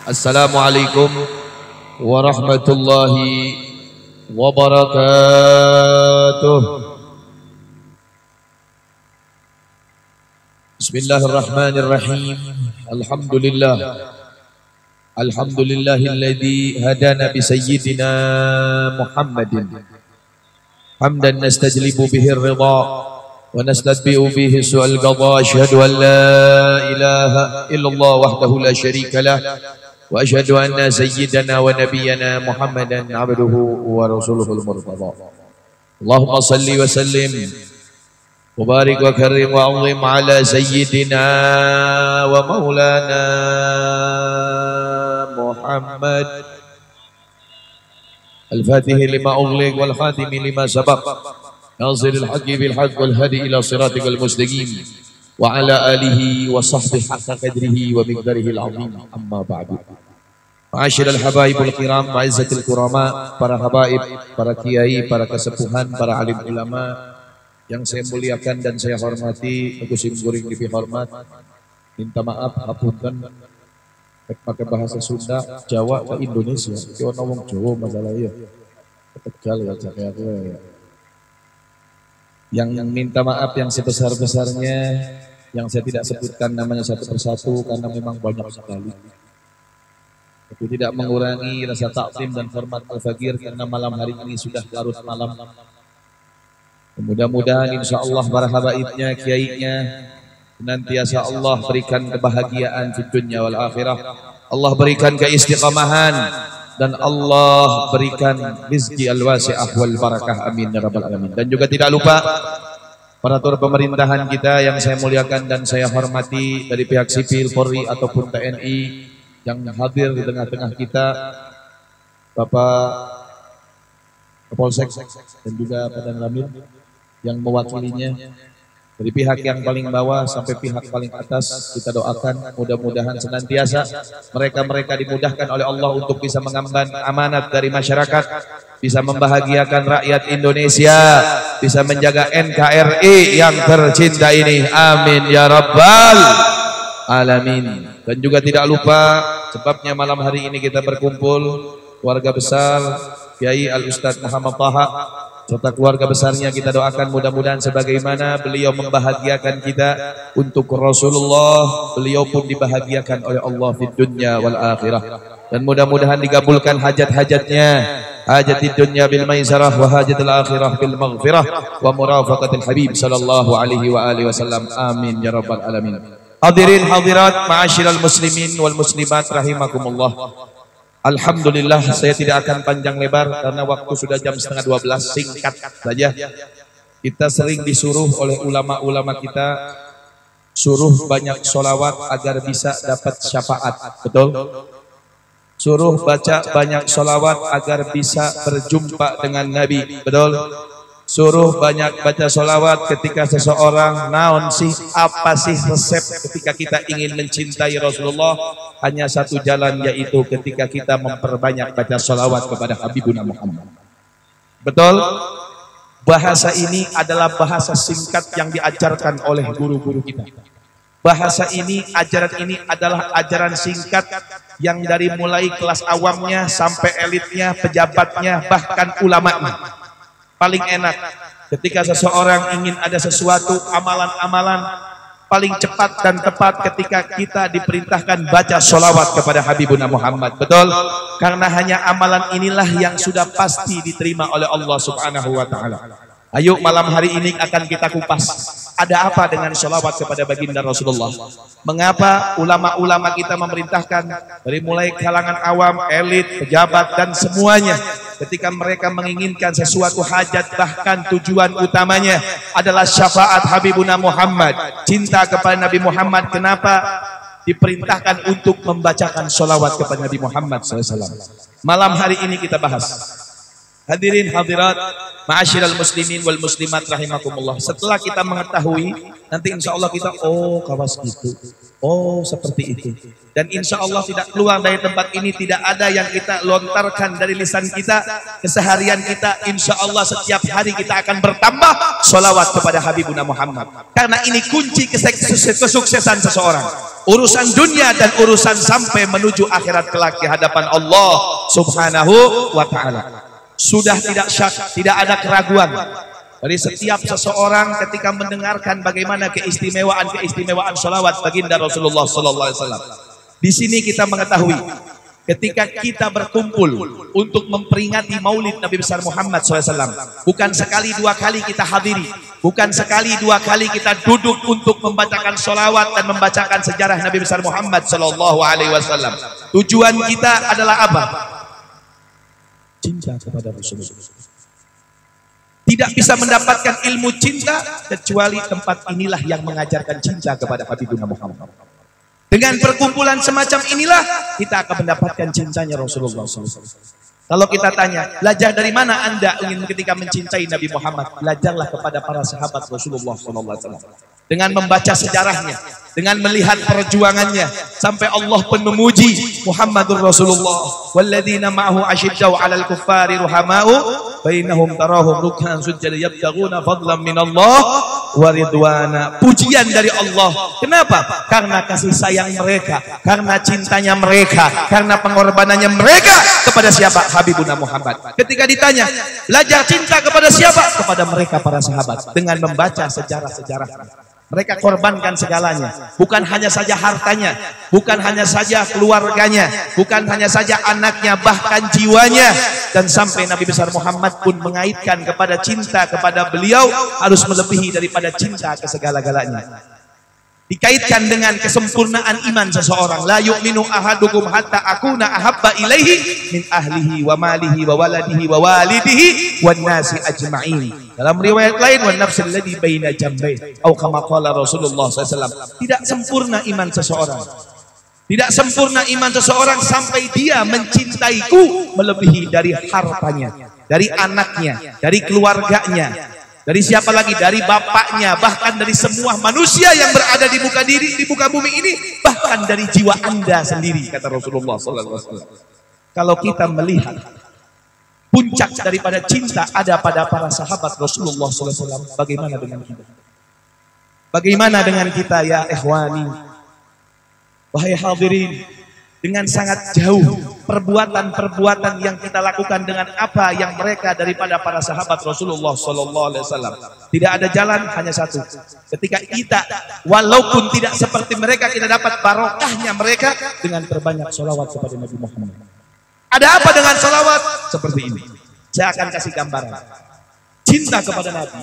Assalamualaikum warahmatullahi wabarakatuh. Bismillahirrahmanirrahim. Alhamdulillah. Alhamdulillahilladzi hadana bi sayyidina Muhammadin. Hamdan nastajlibu bihi ar-ridha wa nastadbi'u bihi su'al qadha. Asyhadu an la ilaha illallah wahdahu la syarika lah. Wa asyhadu anna sayyidana wa nabiyyana Muhammadan abduhu wa rasuluhul murtada. Allahumma salli wa sallim wa barik wa karim wa azim ala sayyidina wa maulana Muhammad al-fatih lima ughliq wal khatim lima sabaq nasiril haqqi bil haqq wal hadi ila siratikal mustaqim wa ala alihi wa sahbihi haqqa qadrihi wa miqdarihi al-azim. Amma ba'du. Ma'asyiral habaibul kiram, ma'izzatil kurama, para habaib, para kiai, para kesepuhan, para alim ulama yang saya muliakan dan saya hormati, kusim guring dipi hormat. Minta maaf hapunten pakai bahasa Sunda, Jawa ke Indonesia. Ki ono wong Jawa masalah ya. Tegal ya cakek aku ya. Yang minta maaf yang sebesar-besarnya, yang saya tidak sebutkan namanya satu persatu karena memang banyak sekali. Tapi tidak mengurangi rasa takzim dan hormat al-fakir karena malam hari ini sudah larut malam. Mudah-mudahan insya Allah para habaibnya, kiainya, senantiasa Allah berikan kebahagiaan di dunia wal akhirah. Allah berikan keistiqamahan dan Allah berikan rizki al-wasi'ah wal barakah. Amin ya rabbal alamin. Dan juga tidak lupa aparatur pemerintahan kita yang saya muliakan dan saya hormati dari pihak sipil, Polri ataupun TNI yang hadir di tengah-tengah kita, Bapak Kapolsek dan juga Badan Ramil yang mewakilinya, dari pihak yang paling bawah sampai pihak paling atas, kita doakan mudah-mudahan senantiasa mereka dimudahkan oleh Allah untuk bisa mengemban amanat dari masyarakat, bisa membahagiakan rakyat Indonesia, bisa menjaga NKRI yang tercinta ini. Amin ya rabbal alamin. Dan juga tidak lupa sebabnya malam hari ini kita berkumpul, keluarga besar Kiai Al-Ustadz Muhammad Taha serta keluarga besarnya, kita doakan mudah-mudahan sebagaimana beliau membahagiakan kita untuk Rasulullah, beliau pun dibahagiakan oleh Allah di dunia wal akhirah. Dan mudah-mudahan dikabulkan hajat-hajatnya, hajat di dunia bil maisarah wa hajatul akhirah bil maghfirah wa murafaqatil habib sallallahu alaihi wa alihi wasallam. Amin ya rabbal alamin. Hadirin hadirat, ma'asyiral muslimin wal muslimat rahimakumullah. Alhamdulillah, saya tidak akan panjang lebar karena waktu sudah jam 11:30, singkat saja. Kita sering disuruh oleh ulama-ulama kita suruh banyak sholawat agar bisa dapat syafaat, betul? Suruh baca banyak sholawat agar bisa berjumpa dengan Nabi, betul? Suruh banyak baca sholawat ketika seseorang naon sih, apa sih resep ketika kita ingin mencintai Rasulullah? Hanya satu jalan, yaitu ketika kita memperbanyak baca sholawat kepada Habibuna Muhammad. Betul? Bahasa ini adalah bahasa singkat yang diajarkan oleh guru-guru kita. Bahasa ini, ajaran ini adalah ajaran singkat yang dari mulai kelas awamnya sampai elitnya, pejabatnya, bahkan ulamanya. Paling enak ketika seseorang ingin ada sesuatu amalan-amalan, paling cepat dan tepat ketika kita diperintahkan baca sholawat kepada Habibuna Muhammad. Betul? Karena hanya amalan inilah yang sudah pasti diterima oleh Allah Subhanahu wa ta'ala. Ayo malam hari ini akan kita kupas, ada apa dengan sholawat kepada baginda Rasulullah. Mengapa ulama-ulama kita memerintahkan dari mulai kalangan awam, elit, pejabat dan semuanya, ketika mereka menginginkan sesuatu hajat, bahkan tujuan utamanya adalah syafaat Habibuna Muhammad, cinta kepada Nabi Muhammad. Kenapa diperintahkan untuk membacakan sholawat kepada Nabi Muhammad SAW? Malam hari ini kita bahas. Hadirin hadirat, ma'asyiral muslimin wal muslimat rahimakumullah. Setelah kita mengetahui, nanti insya Allah kita, oh kawas gitu, oh seperti itu. Dan insya Allah tidak keluar dari tempat ini, tidak ada yang kita lontarkan dari lisan kita, keseharian kita. Insya Allah setiap hari kita akan bertambah sholawat kepada Habibuna Muhammad. Karena ini kunci kesuksesan seseorang. Urusan dunia dan urusan sampai menuju akhirat kelak di hadapan Allah Subhanahu wa ta'ala. Sudah tidak syak, tidak ada keraguan dari setiap seseorang ketika mendengarkan bagaimana keistimewaan sholawat baginda Rasulullah sallallahu alaihi wasallam. Di sini kita mengetahui ketika kita berkumpul untuk memperingati Maulid Nabi besar Muhammad SAW, bukan sekali dua kali kita hadiri, bukan sekali dua kali kita duduk untuk membacakan sholawat dan membacakan sejarah Nabi besar Muhammad SAW. Tujuan kita adalah apa? Cinta kepada Rasulullah. Tidak bisa mendapatkan ilmu cinta kecuali tempat inilah yang mengajarkan cinta kepada Habibuna Muhammad. Dengan perkumpulan semacam inilah kita akan mendapatkan cintanya Rasulullah SAW. Kalau kita tanya, belajar dari mana Anda ingin ketika mencintai Nabi Muhammad? Belajarlah kepada para sahabat Rasulullah SAW. Dengan membaca sejarahnya, dengan melihat perjuangannya, sampai Allah pun memuji Muhammadur Rasulullah. Walladzina ma'ahu asyiddau 'alal kuffari ruhama'u bainahum tarahum ruk'an sujjada yabtaghuna fadlan minallah wa ridwana. Pujian dari Allah. Kenapa? Karena kasih sayang mereka, karena cintanya mereka, karena pengorbanannya mereka kepada siapa? Habibuna Muhammad. Ketika ditanya, belajar cinta kepada siapa? Kepada mereka para sahabat. Dengan membaca sejarah-sejarahnya. Mereka korbankan segalanya, bukan hanya saja hartanya, bukan hanya saja keluarganya, bukan hanya saja anaknya, bahkan jiwanya. Dan sampai Nabi besar Muhammad pun mengaitkan kepada cinta kepada beliau harus melebihi daripada cinta ke segala-galanya. Dikaitkan dengan kesempurnaan iman seseorang. La yu'minu ahadukum hatta akuna ahabba ilaihi min ahlihi wa malihi wa waladihi wa walidihi wan nasi ajma'in. Dalam riwayat lain, wan nafsil ladzi baina jambai atau kama qala Rasulullah SAW. Tidak sempurna iman seseorang. Tidak sempurna iman seseorang sampai dia mencintaiku melebihi dari hartanya, dari anaknya, dari keluarganya. Dari siapa lagi? Dari bapaknya, bahkan dari semua manusia yang berada di muka bumi ini, bahkan dari jiwa Anda sendiri, kata Rasulullah SAW. Kalau kita melihat puncak daripada cinta ada pada para sahabat Rasulullah SAW, bagaimana dengan kita? Bagaimana dengan kita ya ikhwani? Wahai hadirin, dengan sangat jauh perbuatan-perbuatan yang kita lakukan dengan apa yang mereka daripada para sahabat Rasulullah SAW. Tidak ada jalan, hanya satu. Ketika kita walaupun tidak seperti mereka, kita dapat barokahnya mereka dengan perbanyak sholawat kepada Nabi Muhammad. Ada apa dengan sholawat? Seperti ini. Saya akan kasih gambaran. Cinta kepada Nabi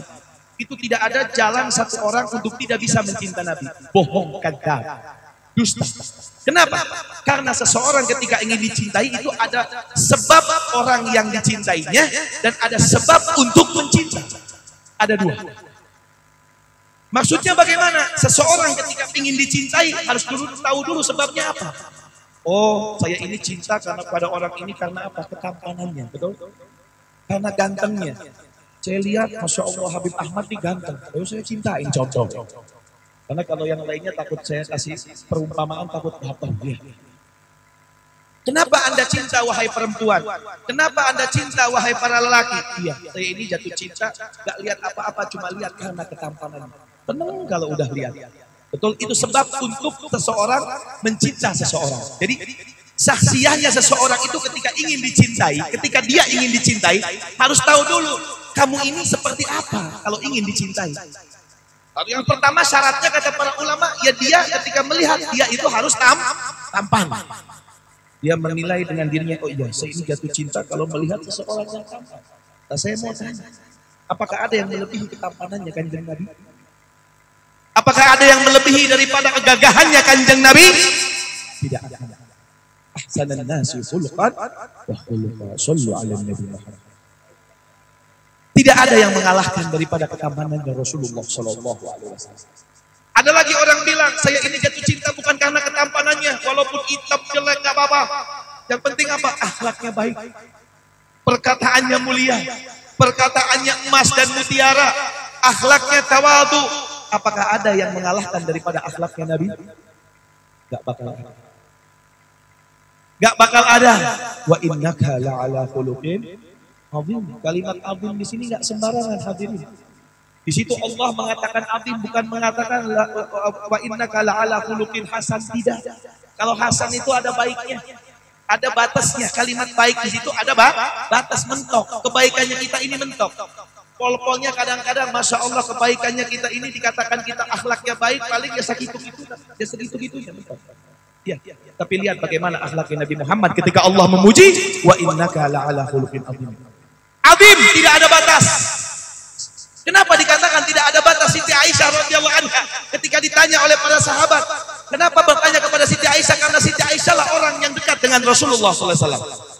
itu tidak ada jalan satu orang untuk tidak bisa mencinta Nabi. Bohong, kadzab, dusta. Kenapa? Karena seseorang ketika ingin dicintai itu ada sebab orang yang dicintainya dan ada sebab untuk mencinta. Ada dua. Maksudnya bagaimana? Seseorang ketika ingin dicintai harus tahu dulu sebabnya apa. Oh, saya ini cinta karena pada orang ini karena apa? Ketampanannya, betul? Karena gantengnya. Saya lihat, Masya Allah Habib Ahmad ini ganteng. Lalu saya cintain, contoh. Karena kalau yang lainnya takut saya kasih perumpamaan, takut apa dia. Kenapa Anda cinta wahai perempuan? Kenapa Anda cinta wahai para lelaki? Iya, saya ini jatuh cinta, gak lihat apa-apa, cuma lihat karena ketampanannya. Tenang kalau udah lihat. Betul, itu sebab untuk seseorang mencinta seseorang. Jadi saksiahnya seseorang itu ketika ingin dicintai, ketika dia ingin dicintai, harus tahu dulu, kamu ini seperti apa kalau ingin dicintai. Yang pertama syaratnya kata para ulama, ya dia ketika melihat dia itu harus tampan. Dia menilai dengan dirinya, oh iya saya ini jatuh cinta kalau melihat seseorang yang tampan. Nah, saya mau tanya, apakah ada yang melebihi ketampanannya Kanjeng Nabi? Apakah ada yang melebihi daripada kegagahannya Kanjeng Nabi? Tidak ada. Ahsanan nasi khuluqan wa khuluqa sallu ala nabi Muhammad. Tidak ada yang mengalahkan daripada ketampanan Rasulullah Sallallahu Alaihi Wasallam. Ada lagi orang bilang, saya ini jatuh cinta bukan karena ketampanannya, walaupun hitam jelek gak apa-apa. Yang penting apa? Akhlaknya baik, perkataannya mulia, perkataannya emas dan mutiara, akhlaknya tawadu. Apakah ada yang mengalahkan daripada akhlaknya Nabi? Gak bakal ada. Gak bakal ada. Wa innaka la'ala khuluqin azim. Kalimat azim di sini gak sembarangan hadirin. Di situ Allah mengatakan azim, bukan mengatakan wa innaka la'ala khuluqin hasan, tidak. Kalau hasan itu ada baiknya, ada batasnya. Kalimat baik di situ ada batas, mentok. Kebaikannya kita ini mentok. Pol-polnya kadang-kadang Masya Allah kebaikannya kita ini dikatakan kita akhlaknya baik, paling ya segitu-gitunya mentok. Ya, tapi lihat bagaimana akhlaknya Nabi Muhammad ketika Allah memuji wa innaka la'ala khuluqin azim. Azim, tidak ada batas. Kenapa dikatakan tidak ada batas? Siti Aisyah radhiyallahu anha ketika ditanya oleh para sahabat, kenapa bertanya kepada Siti Aisyah? Karena Siti Aisyah lah orang yang dekat dengan Rasulullah SAW.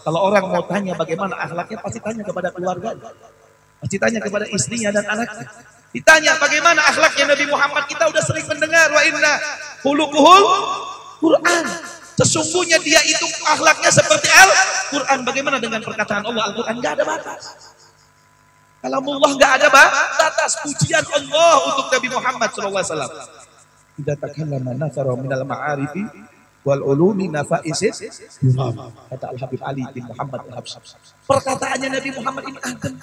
Kalau orang mau tanya bagaimana akhlaknya, pasti tanya kepada keluarga, pasti tanya kepada istrinya dan anaknya. Ditanya bagaimana akhlaknya Nabi Muhammad, kita udah sering mendengar wa inna khuluquhul Quran. Sesungguhnya dia itu akhlaknya seperti Al-Quran. Bagaimana dengan perkataan Allah? Al-Quran gak ada batas. Kalamullah gak ada batas. Pujian Allah untuk Nabi Muhammad SAW. Idza takallama nafara minal ma'arifi wal ulumi nafaisis. Kata Al-Habib Ali bin Muhammad Al-Habsyi. Perkataannya Nabi Muhammad ini adem,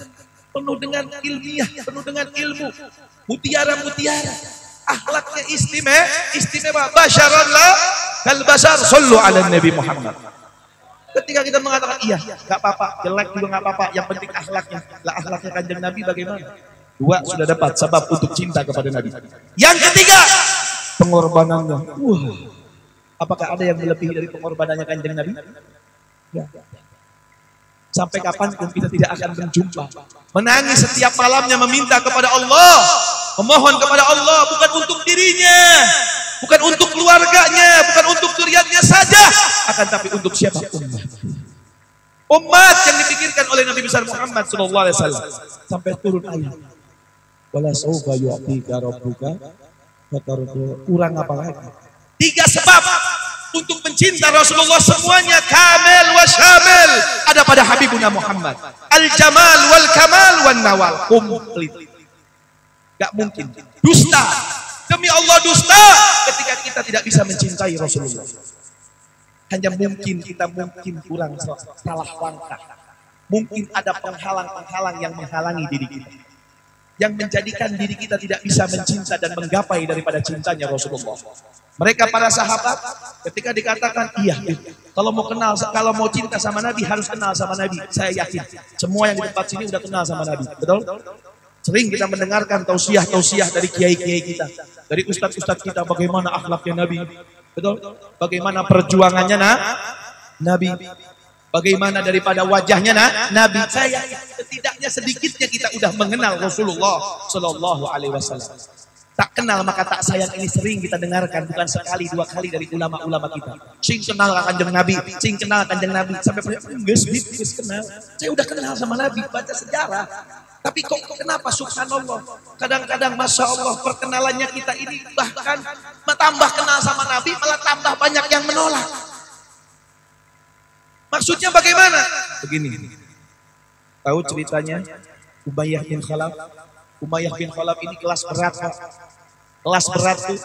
penuh dengan ilmiah, penuh dengan ilmu, mutiara-mutiara. Akhlaknya istimewa. Basyaran la kal basar, sallu ala Nabi Muhammad. Ketika kita mengatakan iya, enggak apa-apa, jelek juga enggak apa-apa, yang penting akhlaknya. Lah akhlaknya Kanjeng Nabi bagaimana? Dua sudah dapat sebab untuk cinta kepada Nabi. Yang ketiga, pengorbanannya. Apakah ada yang melebihi dari pengorbanannya Kanjeng Nabi? Ya. Sampai kapanpun kita tidak akan berjumpa. Menangis setiap malamnya meminta kepada Allah, memohon kepada Allah, bukan untuk dirinya, bukan untuk keluarganya, bukan untuk zuriatnya saja, akan tapi untuk siapa? Umat yang dipikirkan oleh Nabi besar Muhammad SAW. Sampai turun ayat. Wala sawfa yu'tika rabbuka fatardu. Kurang apa lagi? 3 sebab untuk mencinta Rasulullah, semuanya kamil wa syamil ada pada Habibuna Muhammad. Al-jamal wal kamal wan nawal, komplit. Gak mungkin dusta, demi Allah dusta ketika kita tidak bisa mencintai Rasulullah. Hanya mungkin kita kurang salah langkah. Mungkin ada penghalang-penghalang yang menghalangi diri kita, yang menjadikan diri kita tidak bisa mencinta dan menggapai daripada cintanya Rasulullah. Mereka para sahabat ketika dikatakan iya, kalau mau cinta sama Nabi harus kenal sama Nabi. Saya yakin semua yang di tempat sini udah kenal sama Nabi, betul? Sering kita mendengarkan tausiah dari kiai-kiai kita, dari ustadz-ustadz kita, bagaimana akhlaknya Nabi, betul? Bagaimana perjuangannya Nabi, bagaimana daripada wajahnya Nabi. Saya setidaknya sedikitnya kita udah mengenal Rasulullah Shallallahu Alaihi Wasallam. Tak kenal maka tak sayang ini sering kita dengarkan, bukan sekali 2 kali dari ulama-ulama kita. Sing kenal Kanjeng Nabi, sing kenal Kanjeng Nabi, sampai geus kenal. Saya udah kenal sama Nabi, baca sejarah. Tapi kok kenapa subhanallah? Kadang-kadang Masya Allah perkenalannya kita ini bahkan tambah kenal sama Nabi malah tambah banyak yang menolak. Maksudnya bagaimana? Begini. Tahu ceritanya Umayyah bin Khalaf? Umayyah bin Khalaf ini kelas berat, Pak. Kelas berat tuh,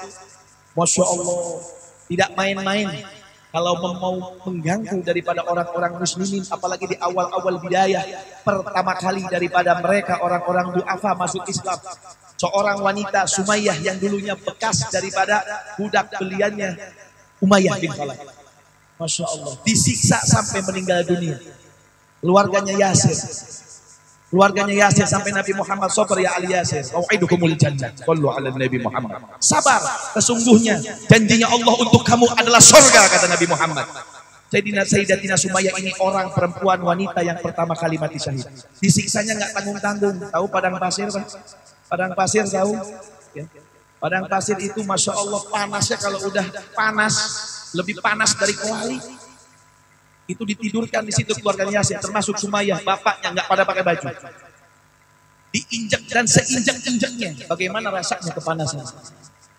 Masya Allah, tidak main-main. Kalau mau mengganggu daripada orang-orang muslimin, apalagi di awal-awal bidayah, pertama kali daripada mereka orang-orang du'afa masuk Islam. Seorang wanita Sumayyah yang dulunya bekas daripada budak beliannya Umayyah bin Khalaf. Masya Allah, disiksa sampai meninggal dunia. Keluarganya Yasir sampai Nabi Muhammad sabar ya Ali Yasir, au'idukumul jannah, sallu ala Nabi Muhammad. Sabar, sesungguhnya janjinya Allah untuk kamu adalah surga, kata Nabi Muhammad. Sayyidatina Sumayyah ini orang perempuan wanita yang pertama kali mati syahid. Disiksanya nggak tanggung-tanggung. Tahu padang pasir, Pak? Padang pasir tahu? Ya. Padang pasir itu Masya Allah panasnya, kalau udah panas, lebih panas dari kuali. Itu ditidurkan di situ keluarganya Yasir, termasuk Sumayyah, bapaknya nggak pada pakai baju. Diinjak dan seinjak-injaknya, bagaimana rasanya kepanasan.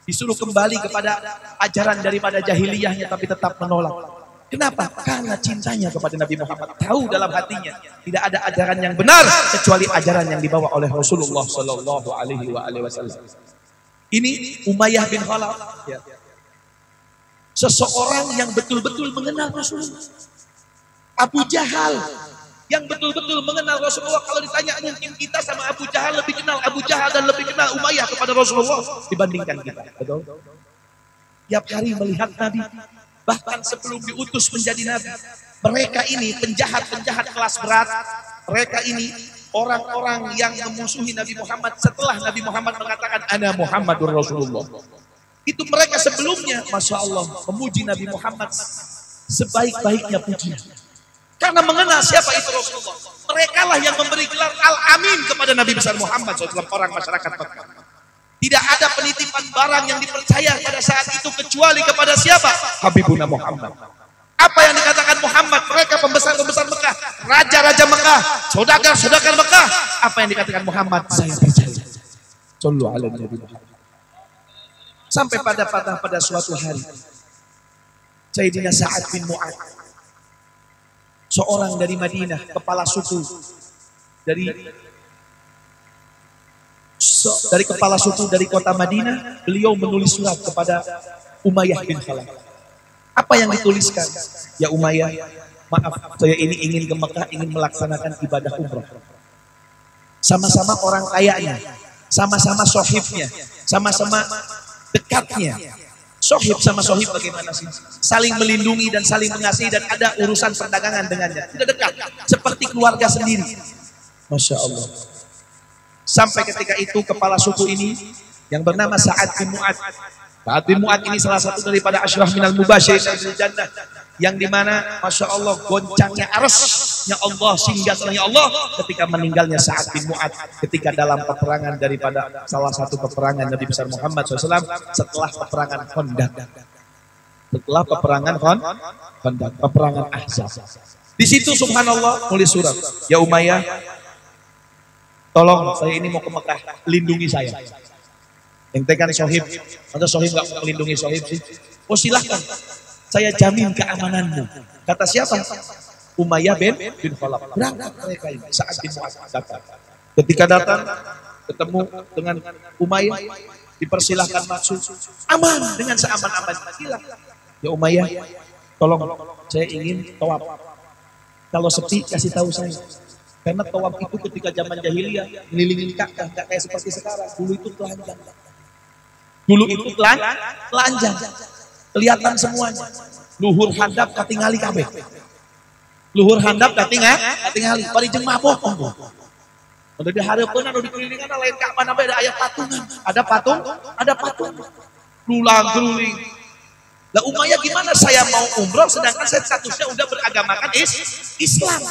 Disuruh kembali kepada ajaran daripada jahiliyahnya, tapi tetap menolak. Kenapa? Karena cintanya kepada Nabi Muhammad. Tahu dalam hatinya tidak ada ajaran yang benar kecuali ajaran yang dibawa oleh Rasulullah Shallallahu Alaihi Wasallam. Ini Umayyah bin Khalaf, ya. Seseorang yang betul-betul mengenal Rasulullah. Abu Jahal yang betul-betul mengenal Rasulullah. Kalau ditanya mungkin kita sama Abu Jahal lebih kenal Abu Jahal dan lebih kenal Umayyah kepada Rasulullah dibandingkan kita. Betul? Tiap hari melihat Nabi, bahkan sebelum diutus menjadi Nabi. Mereka ini penjahat-penjahat kelas berat. Mereka ini orang-orang yang memusuhi Nabi Muhammad setelah Nabi Muhammad mengatakan Ana Muhammadur Rasulullah. Itu mereka sebelumnya, Masya Allah, memuji Nabi Muhammad sebaik-baiknya pujian. Karena mengenal siapa itu Rasulullah. Mereka lah yang memberi gelar Al-Amin kepada Nabi besar Muhammad SAW, orang masyarakat Mekah. Tidak ada penitipan barang yang dipercaya pada saat itu kecuali kepada siapa? Habibuna Muhammad. Apa yang dikatakan Muhammad? Mereka pembesar-pembesar Mekah, raja-raja Mekah, saudagar-saudagar Mekah. Apa yang dikatakan Muhammad? Saya percaya. Sallu ala Nabi Muhammad. Sampai pada suatu hari, Sayyidina Sa'ad bin Mu'ad, seorang dari Madinah, kepala suku dari kepala suku dari kota Madinah, beliau menulis surat kepada Umayyah bin Khalaf. Apa yang dituliskan? Ya Umayyah, maaf, saya ini ingin ke Mekah, ingin melaksanakan ibadah umrah. Sama-sama orang kayanya, sama-sama sohibnya, sama-sama dekatnya. Sohib sama sohib bagaimana sih? Saling melindungi dan saling mengasihi dan ada urusan perdagangan dengannya. Sudah dekat, seperti keluarga sendiri. Masya Allah. Sampai ketika itu kepala suku ini yang bernama Sa'ad bin Mu'ad. Sa'ad bin Mu'ad ini salah satu daripada asyraf minal mubasyirin bil jannah, yang dimana Masya Allah goncangnya arasnya Allah, singgasnya Allah ketika meninggalnya Sa'ad bin Mu'ad ketika dalam peperangan daripada salah satu peperangan Nabi besar Muhammad SAW setelah peperangan Khandaq. Setelah peperangan Khandaq, peperangan Ahzab. Di situ subhanallah nulis surat, ya Umayyah, tolong saya ini mau ke Mekah, lindungi saya. Ente kan sohib, masa sohib gak melindungi sohib sih? Oh silahkan, saya jamin keamananmu. Kata siapa? Umayyah bin Khalaf. Berangkat mereka ini, Sa'ad bin Mu'ad datang. Ketika datang, ketemu dengan Umayyah, dipersilahkan masuk. Aman, dengan seaman-aman. Ya Umayyah, tolong saya ingin tawaf. Kalau sepi, kasih tahu saya. Karena tawaf itu ketika zaman jahiliyah, ngelilingin Ka'bah, gak kayak seperti sekarang. Dulu itu telanjang. Dulu itu telanjang, kelihatan semuanya. Luhur handap katingali kabeh. Luhur handap katingali. Bari jeung mabok. Udah dihareupeun anu dikelilingan lain Ka'bah nabe ada aya patungan. Ada patung. Lulang-luling. Lah Umayyah gimana saya mau umroh sedangkan saya statusnya udah beragamakan Islam.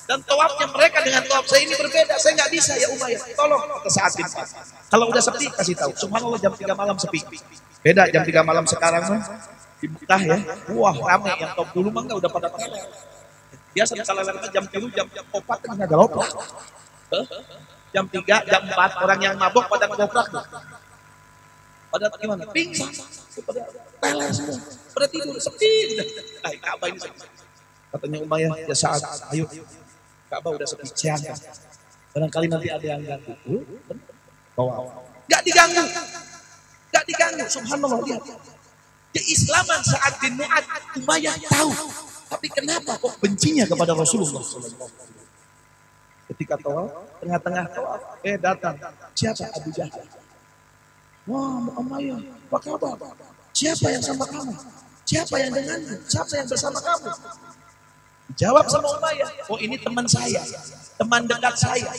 Dan tawafnya mereka dengan tawaf saya ini berbeda. Saya nggak bisa ya Umayyah. Tolong kata Sa'ad bin Mu'ad. Kalau udah sepi kasih tahu. Subhanallah jam 3 malam sepi. Beda jam 3 malam sekarang mah di Mekah ya. Wah ramai yang top dulu mah udah pada teler. Biasa kalau jam 3 jam 4 kan enggak galoprak. Jam 3 jam 4 orang yang mabok pada ngoprak. Pada gimana? Pingsan. Pada teler semua. Pada tidur sepi. Nah, Ka'bah ini sepi. Katanya Umayyah, ya Sa'ad, ayo. Ka'bah udah sepi, jangan. Barangkali nanti ada yang ganggu. Gak diganggu. Subhanallah, lihat. Keislaman Sa'ad bin Mu'ad, Umayyah tahu. Tapi kenapa kok bencinya kepada Rasulullah SAW? Ketika tawaf, tengah-tengah tawaf, datang. Siapa? Abu Jahal. Wah, Umayyah, apa kabar? Siapa yang sama kamu? Siapa yang denganmu? Siapa yang bersama kamu? Jawab sama Umayyah, oh ini teman saya, teman dekat saya.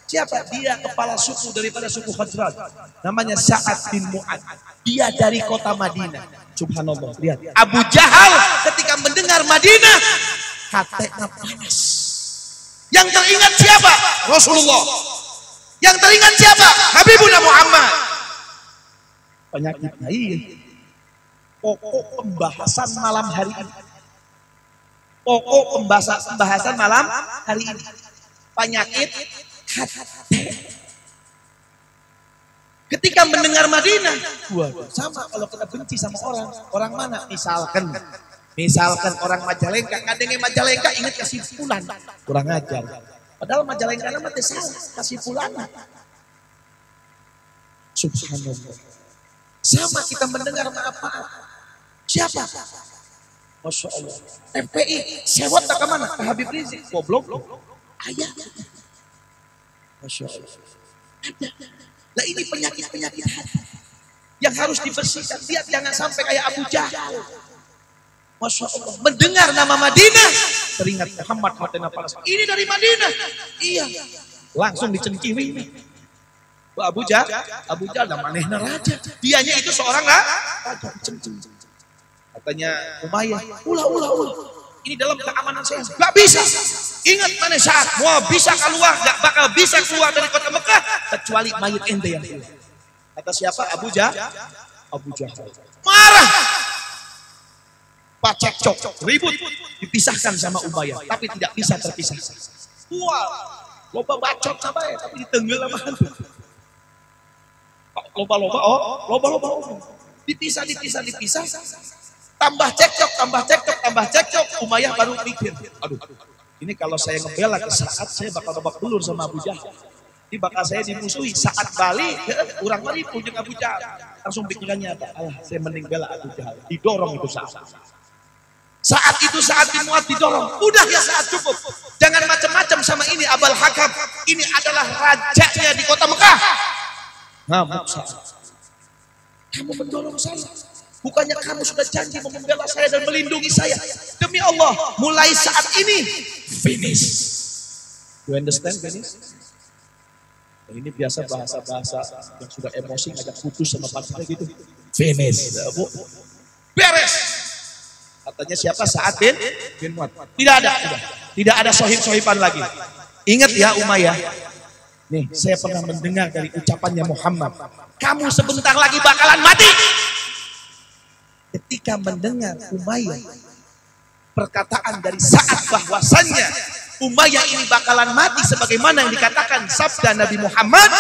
Siapa? Dia kepala suku daripada suku Khazraj. Namanya Sa'ad bin Mu'ad. Dia dari kota Madinah. Subhanallah, lihat. Abu Jahal ketika mendengar Madinah, hatinya panas. Yang teringat siapa? Rasulullah. Yang teringat siapa? Habibuna Muhammad. Penyakitnya iya. Pokok pembahasan malam hari ini. Pokok pembahasan malam hari ini. Penyakit hati. Ketika mendengar Madinah, sama kalau kita benci sama orang mana? Misalkan orang Majalengka, kadangnya Majalengka ingat kasih pulan, kurang ajar. Padahal Majalengka nama salah, kasih pulan. Subhanallah. Sama kita mendengar maaf. Siapa? Masya Allah. FPI sewot tak kemana? Ke Habib Rizik. Goblok. Ayah. Masya Allah. Ada. Nah ini penyakit-penyakit hati yang harus dibersihkan. Lihat jangan sampai kayak Abu Jahal. Masya Allah. Mendengar nama Madinah, teringat Muhammad Madinah Palestina. Ini dari Madinah. Iya. Langsung dicengkiwi. Abu Jahal manehna raja. Dianya itu seorang raja. Katanya Umayyah, ulah. Ini dalam keamanan saya. Gak bisa. Ingat mana saat mau bisa keluar, gak bakal bisa keluar dari kota Mekah kecuali mayat ente yang keluar. Kata siapa? Abu Jahal. Marah. Cekcok, ribut, dipisahkan sama Umayyah, tapi tidak bisa terpisah. Wah, loba bacot sama ya, tapi ditenggel sama hantu. Loba. Dipisah. Tambah cekcok. Umayyah baru mikir, aduh, ini kalau saya ngebela ke saat saya bakal babak belur sama Abu Jahal. Ini bakal saya dimusuhi. Saat balik, orang lari punya Abu Jahal. Langsung pikirannya apa? Saya mending bela Abu Jahal. Didorong itu saat itu dimuat didorong. Udah ya saat cukup. Jangan macam-macam sama ini Abul Hakam. Ini adalah rajanya di kota Mekah. Ngamuk saat. Kamu mendorong saya. Bukannya kamu sudah janji membela saya dan melindungi saya. Demi Allah, mulai saat ini finish. You understand finish? Nah, ini biasa bahasa-bahasa yang sudah emosi ngajak putus sama pacarnya gitu. Finish. Beres. Katanya siapa? Sa'ad bin Mu'adz. Tidak ada sohib-sohiban lagi. Ingat ya Umayyah. Nih, saya pernah mendengar dari ucapannya Muhammad. Kamu sebentar lagi bakalan mati. Ketika mendengar Umayyah perkataan dari Sa'ad bahwasannya Umayyah ini bakalan mati sebagaimana yang dikatakan sabda Nabi Muhammad,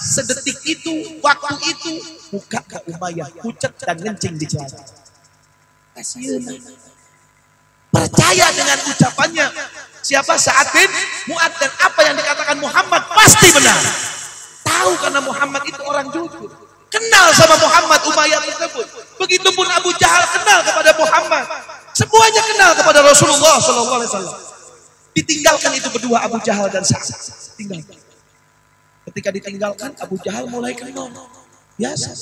sedetik itu, waktu itu, muka ke Umayyah pucat dan ngencing di celana. Kasihan. Percaya dengan ucapannya siapa? Sa'ad bin Mu'adz, dan apa yang dikatakan Muhammad pasti benar. Tahu karena Muhammad itu orang jujur. Kenal sama Muhammad Umayyah tersebut. Begitupun Abu Jahal kenal kepada Muhammad. Semuanya kenal kepada Rasulullah SAW. Ditinggalkan itu berdua Abu Jahal dan Sa'ad. Tinggalkan. Ketika ditinggalkan Abu Jahal mulai kenal. Biasa.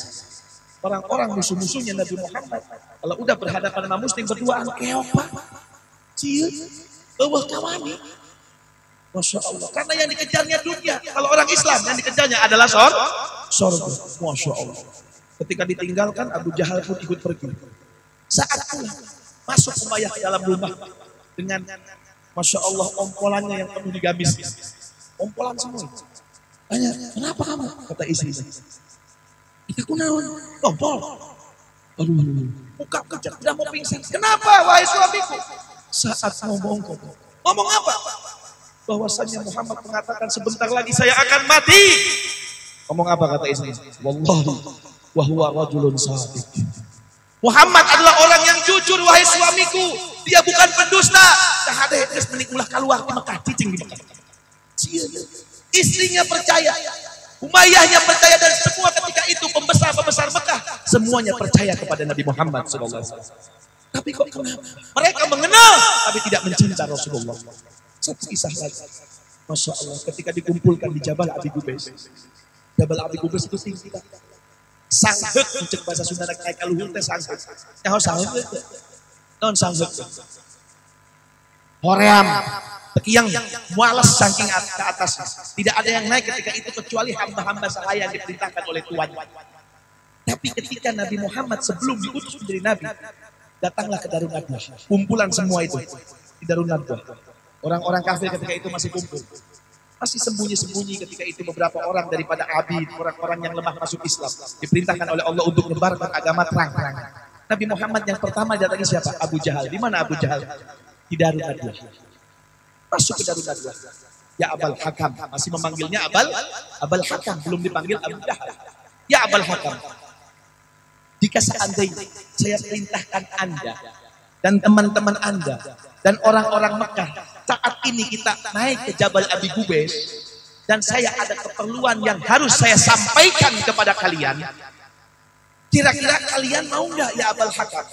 Orang-orang musuh-musuhnya Nabi Muhammad kalau udah berhadapan sama muslim berduaan keok pak, ciut, bawah kawani, masya Allah. Karena yang dikejarnya dunia. Kalau orang Islam yang dikejarnya adalah surga, masya Allah. Ketika ditinggalkan Abu Jahal pun ikut pergi. Saat pulang masuk Umayyah ke dalam rumah dengan masya Allah ompolannya yang penuh digamis, ompolan semua. Tanya, kenapa kamu? Kata istrinya. Aku naon, tompol. Aduh, buka kejak, udah mau pingsan. Kenapa, wahai suamiku? Saat ngomong apa? Bahwasannya Muhammad mengatakan sebentar lagi saya akan mati. Ngomong apa kata istri? Wallahi, wa huwa rajulun shadiq. Muhammad adalah orang yang jujur, wahai suamiku. Dia bukan pendusta. Dah ada yang menikulah keluar di Mekah, cicing di Mekah. Istrinya percaya. Umayyahnya percaya, dan semua ketika itu pembesar-pembesar Mekah semuanya percaya kepada Nabi Muhammad SAW. Tapi kok kenapa? Mereka mengenal tapi tidak mencinta Rasulullah. Satu kisah lagi. Masya Allah, ketika dikumpulkan di Jabal Abi Qubais. Jabal Abi Qubais itu tinggi. Sangheuk mencek bahasa Sunda kayak kaluhur teh sangheuk. Nyaho sangheuk. Non sangheuk. Hoream. Tekiyang mualas saking ke atas. Tidak ada yang naik ketika itu kecuali hamba-hamba sahaya yang diperintahkan oleh Tuhan. Tapi ketika Nabi Muhammad sebelum diutus menjadi Nabi, datanglah ke Darun Nadwah. Kumpulan semua itu di Darun Nadwah. Orang-orang kafir ketika itu masih kumpul. Masih sembunyi-sembunyi ketika itu beberapa orang daripada abid, orang-orang yang lemah masuk Islam. Diperintahkan oleh Allah untuk menyebarkan agama terang-terang. Nabi Muhammad yang pertama datangi siapa? Abu Jahal. Di mana Abu Jahal? Di Darun Nadwah. Masuk ke Darun Nadwah. Ya Abul Hakam. Masih memanggilnya Abul Hakam. Belum dipanggil Abu Jahal. Ya Abul Hakam. Jika seandainya saya perintahkan Anda dan teman-teman Anda dan orang-orang Mekah saat ini kita naik ke Jabal Abi Qubais dan saya ada keperluan yang harus saya sampaikan kepada kalian, kira-kira kalian mau nggak ya Abul Hakam?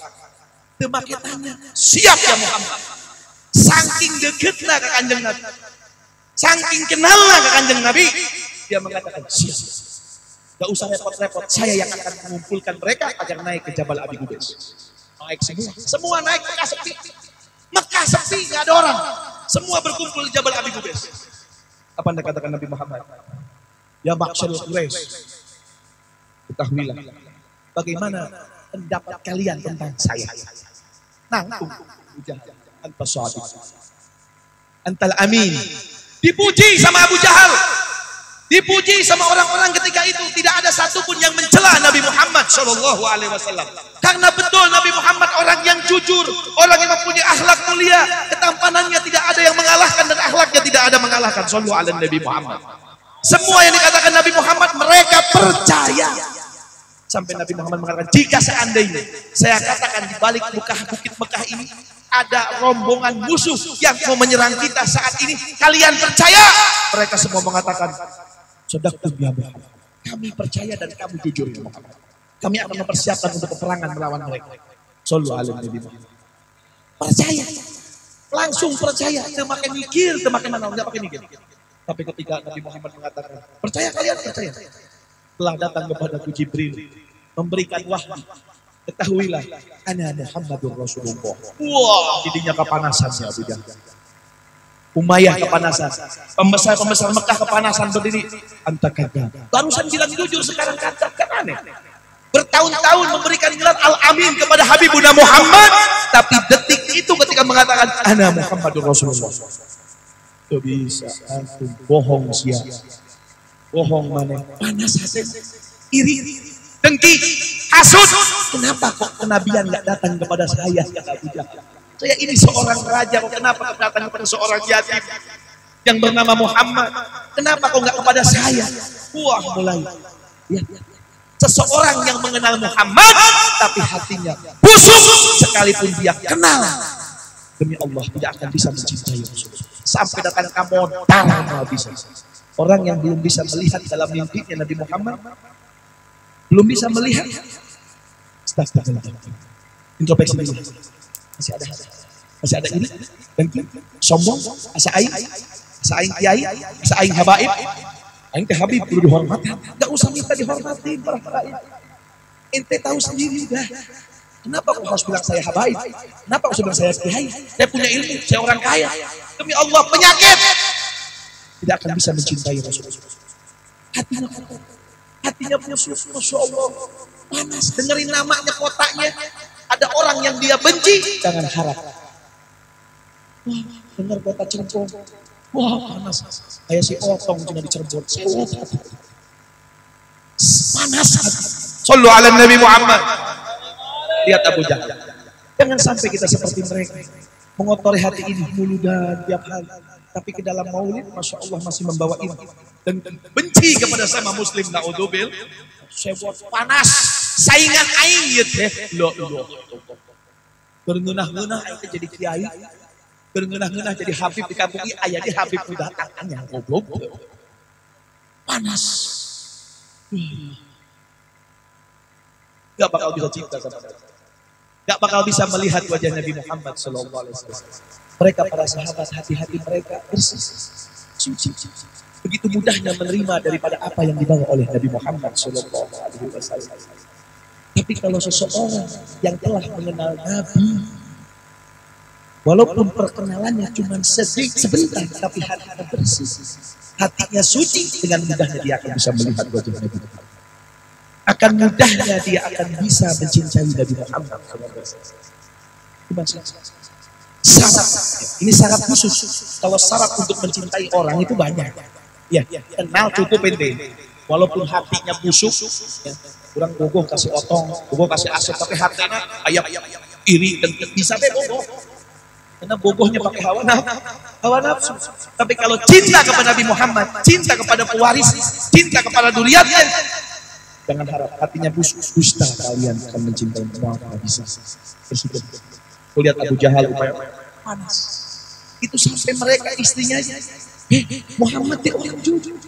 teu make tanya, siap ya Muhammad. Saking deketna ka Kanjeng Nabi, saking kenalna ka Kanjeng Nabi, dia mengatakan siap. Gak usah repot-repot, saya yang akan mengumpulkan mereka agar naik ke Jabal Abi Qubais. Naik semua naik Mekah sepi. Mekah sepi, gak ada orang. Semua berkumpul di Jabal Abi Qubais. Apa anda katakan Nabi Muhammad? Ya Ma'syarul Quraisy, ketahuilah bagaimana pendapat kalian tentang saya. Nangtung Abu Jahal, anta shadiq, antal amin. Dipuji sama Abu Jahal, dipuji sama orang-orang ketika itu. Tidak ada satupun yang mencela Nabi Muhammad Shallallahu Alaihi Wasallam. Karena betul Nabi Muhammad orang yang jujur, orang yang mempunyai akhlak mulia, ketampanannya tidak ada yang mengalahkan dan akhlaknya tidak ada mengalahkan. Shallallahu ala Nabi Muhammad. Semua yang dikatakan Nabi Muhammad mereka percaya. Sampai Nabi Muhammad mengatakan, jika seandainya saya katakan di balik bukit Mekah ini ada rombongan musuh yang mau menyerang kita saat ini, kalian percaya? Mereka semua mengatakan, sadaqtum ya Muhammad. Kami percaya dan kamu jujur ya Muhammad. Kami akan mempersiapkan untuk peperangan melawan mereka. Sallallahu alaihi wasallam. Percaya. Langsung percaya, semakin mikir, semakin mana enggak pakai mikir. Tapi ketika Nabi Muhammad mengatakan, percaya kalian, percaya. Telah datang kepadaku Jibril memberikan wahyu, ketahuilah ana Muhammadur Rasulullah. Wah, jadinya kepanasan ya Abu Jahal. Umayyah kepanasan, pembesar-pembesar Mekah kepanasan berdiri. Anta kadzab. Barusan bilang jujur, sekarang kadzab, kan aneh. Bertahun-tahun memberikan gelar Al-Amin kepada Habibuna Muhammad, tapi detik itu ketika mengatakan ana Muhammadur Rasulullah. Itu bisa antum bohong sia. Bohong mana? Panas hati, iri, dengki, hasut. Kenapa kok kenabian nggak datang kepada saya? Kata Abu Jahal. Saya ini seorang raja, kok kenapa datang kepada seorang yatim yang bernama Muhammad? Kenapa kok nggak kepada saya? Wah, mulai. Ya. Seseorang yang mengenal Muhammad, tapi hatinya busuk sekalipun dia kenal. Demi Allah tidak akan bisa mencintai Rasulullah. Sampai datang kamu tanah bisa. Orang yang belum bisa melihat dalam mimpinya Nabi Muhammad, belum bisa melihat. Introspeksi dulu. Masih ada ini, dengki, sombong, asa aing kiai, asa aing habaib, aing teh habib perlu dihormati. Gak usah minta dihormati para habaib. Ente tahu sendiri dah. Kenapa kau harus bilang saya habaib? Kenapa kau harus bilang saya kiai? Saya punya ilmu, saya orang kaya. Demi Allah, penyakit tidak akan bisa mencintai Rasulullah. Hatinya busuk, Masya Allah, panas. Dengerin namanya, kotaknya, ada orang yang dia benci, jangan harap. Wah, dengar kota Cirebon, wah panas. Kayak si Otong cuma di Cirebon, panas. Sallu ala Nabi Muhammad. Lihat Abu Jahal. Jangan sampai kita seperti mereka, mengotori hati ini mulu dan tiap hari. Tapi ke dalam maulid, Masya Allah masih membawa ini. Dan benci kepada sama muslim, na'udzubil. Saya buat panas, saingan aing ya teh. Loh. Berngenah-ngenah aing jadi kiai. Berngenah-ngenah jadi habib di kampung ini. Ayah di habib udah tangannya, goblok. Panas. Gak bakal bisa cinta sama dia. Gak bakal bisa melihat wajah Nabi Muhammad SAW. Mereka para sahabat, hati-hati mereka bersih, suci. Begitu mudahnya menerima daripada apa yang dibawa oleh Nabi Muhammad SAW. Tapi kalau seseorang yang telah mengenal Nabi, walaupun perkenalannya cuma sebentar, tapi hatinya bersih, hatinya suci, dengan mudahnya dia akan bisa melihat wajah Nabi Muhammad. Akan mudahnya dia akan bisa mencintai Nabi Muhammad SAW. Syarat, ini syarat khusus. Kalau syarat untuk mencintai orang itu banyak. Ya, kenal cukup ente. Walaupun hatinya busuk, ya, kurang bogoh kasih otong, bogoh kasih asap, tapi hatinya ayam iri dan bisa deh bogoh. Karena bogohnya pakai hawa nafsu. Tapi kalau cinta kepada Nabi Muhammad, cinta kepada pewaris, cinta kepada duriatnya, jangan harap hatinya busuk, dusta kalian akan mencintai semua. Bisa. Lihat Abu Jahal upaya panas. Itu sampai mereka istrinya, Muhammad dia orang jujur.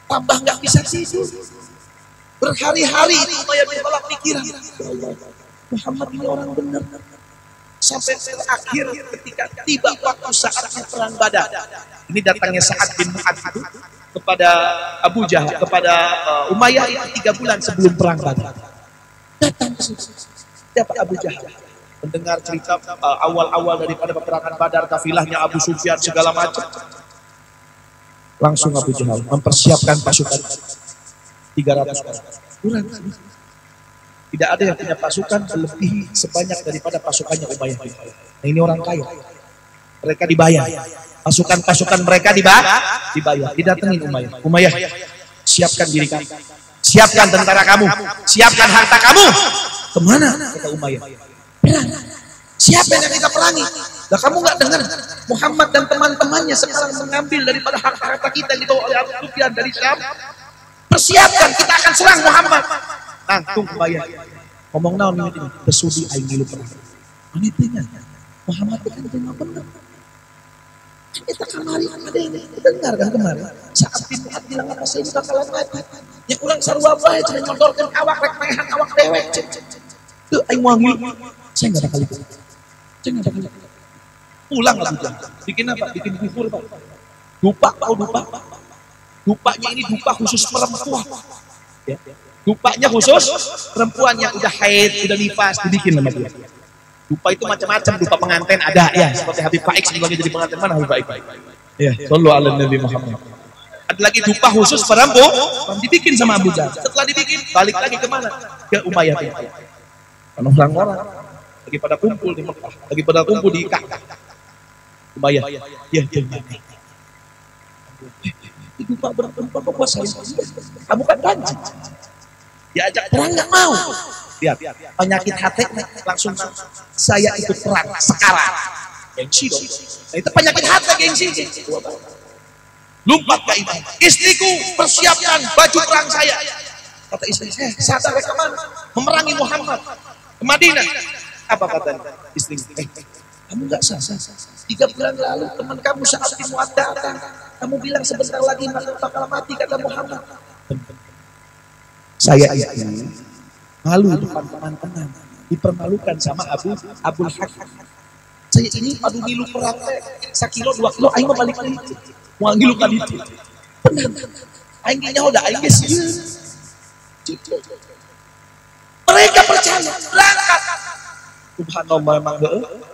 Tambah nggak bisa tidur. Berhari-hari itu upaya bertolak pikiran. Muhammad ini orang benar. Sampai terakhir ketika tiba waktu saatnya perang Badar. Ini datangnya Sa'ad bin Mu'adz itu kepada Abu Jahal, kepada Umayyah itu 3 bulan sebelum perang Badar. Datang ke situ. Dapat Abu Jahal mendengar cerita awal-awal daripada peperangan Badar, kafilahnya Abu Sufyan segala macam. Langsung Abu Jahal mempersiapkan pasukan 300 orang. Kurang. Tidak ada yang punya pasukan lebih sebanyak daripada pasukannya Umayyah. Nah, ini orang kaya. Mereka dibayar. Pasukan-pasukan mereka dibayar. Didatengin Umayyah. Umayyah, siapkan diri kamu. Siapkan tentara kamu. Siapkan harta kamu. Kemana? Kata Umayyah. Perang. Siapa yang kita perangi? Lah kamu nggak dengar Muhammad dan teman-temannya sekarang mengambil daripada harta kita yang dibawa oleh Abu Sufyan dari Syam. Persiapkan, kita akan serang Muhammad. Langsung Umayyah ngomong naon ini besudi aing milu perang. Manitinya Muhammad itu kan benar. Kita kamari ada ini dengar kan kemarin saat bin Mu'adz bilang apa saya ini bakalan mati. Ya kurang sarua bae cuma nyodorkeun awak rek maehan awak dewek. Tuh aing wangi. Saya enggak bakal ikut. Pulang Abu Jahal. Bikin apa? Bikin bubur, Pak. Dupa, tahu dupa? Dupanya ini dupa khusus perempuan. Ya. Dupanya khusus perempuan yang udah haid, udah nifas, dibikin sama dia. Dupa itu macam-macam, dupa pengantin ada ya, seperti Habib Faik sebagai jadi pengantin. Mana Habib Faik? Ya, sallallahu alaihi Nabi Muhammad. Ada lagi dupa khusus perempuan, dibikin sama Abu Jahal. Setelah dibikin, balik lagi kemana? Ke Umayyah. Karena orang-orang lagi pada kumpul di Mekah, lagi pada kumpul di Ka'bah. Umayyah, ya jangan. Itu Pak berapa puasa? Kamu kan janji. Diajak perang nggak mau. Lihat, penyakit hati langsung saya ikut perang sekarang. Gengsi dong. Nah, itu penyakit hati gengsi. Lompat ke iman. Istriku persiapkan baju perang saya. Kata istri saya, sadar kemana? Memerangi Muhammad ke Madinah. Apa katanya istri? Kamu nggak sah. 3 bulan lalu teman kamu Sa'ad bin Mu'adz datang. Kamu bilang sebentar lagi bakal mati kata Muhammad. Saya itu malu depan teman-teman, dipermalukan sama Abul Hakam. Saya ini padu milu perang 1 kilo 2 kilo, aing mau balik lagi. Mau ngilu kan itu. Benar. Aing nyaho da aing geus. Mereka percaya, berangkat. Subhanallah memang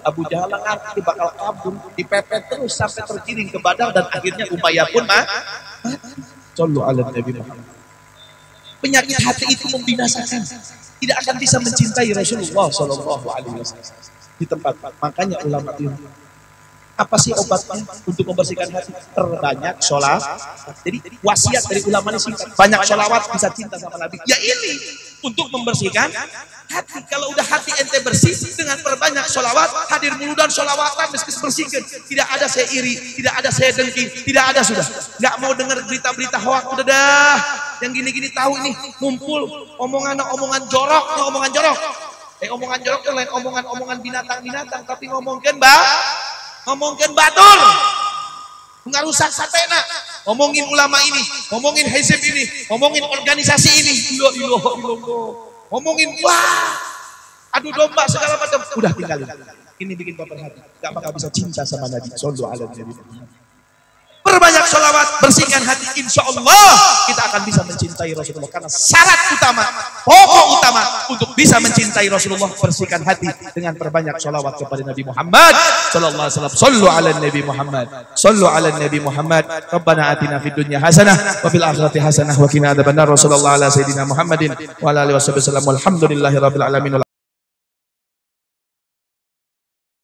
Abu Jahal ngerti bakal kabur, dipepet terus sampai terkiring ke Badar dan akhirnya Umayyah pun mati. Sallu ala Nabi Muhammad. Penyakit hati itu membinasakan. Tidak akan bisa mencintai Rasulullah Sallallahu Alaihi Wasallam di tempat. Makanya ulama itu apa sih obatnya untuk membersihkan hati? Perbanyak sholat. Jadi wasiat dari ulama ini singkat. Banyak sholawat bisa cinta sama Nabi. Ya ini untuk membersihkan hati. Kalau udah hati ente bersih dengan perbanyak sholawat, hadir mulu dan sholawatan meski bersihkan. Tidak ada saya iri, tidak ada saya dengki, tidak ada sudah. Nggak mau dengar berita-berita hoak udah dah. Yang gini-gini tahu ini ngumpul omongan jorok. Omongan jorok itu lain omongan binatang-binatang, tapi ngomongkan batur. Nggak rusak satena. Ngomongin ulama ini, ngomongin hizib ini, ngomongin organisasi ini. Ngomongin wah, adu domba segala macam. Udah tinggalin. Ini bikin baper hati. Gak bakal bisa cinta sama Nabi Sallallahu Alaihi Wasallam. Perbanyak sholawat, bersihkan hati. Insya Allah kita akan bisa mencintai Rasulullah. Karena syarat utama, pokok utama untuk bisa mencintai Rasulullah, bersihkan hati dengan perbanyak sholawat kepada Nabi Muhammad Sallallahu Alaihi Wasallam. Sallu ala Nabi Muhammad. Sallu ala Nabi Muhammad. Rabbana atina fid dunya hasanah wa fil akhirati hasanah wa qina adzabannar. Sallallahu ala sayyidina Muhammadin wa ala alihi wasallam. Walhamdulillahi rabbil alamin.